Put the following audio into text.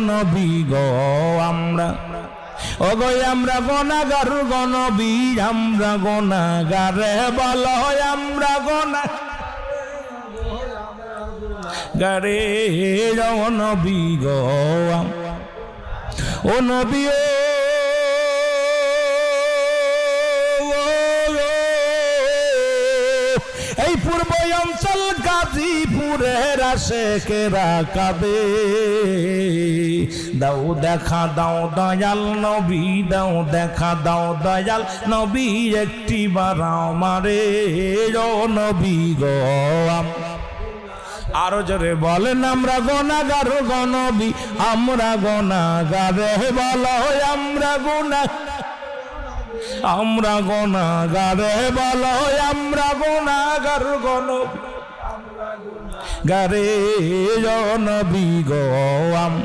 নবী গো আমরা ওগো আমরা গুনাহগার গো নবী আমরা গুনাহগারে বলো আমরা গুনাহগারে ও নবী গো ও নবী এই পূর্ব অঞ্চল গাজীপুরের আশেকেরা কাঁদে দাও দেখা দাও দয়াল নবী দাও দেখা দাও দয়াল নবী একটি বার আমারে ও নবী গো আরো জোরে বলেন আমরা গুনাহগার গো নবী আমরা গুনাহগারে বলো আমরা গুনাহগারে বলো আমরা গুনাহগার গো নবী গারে ও নবী গো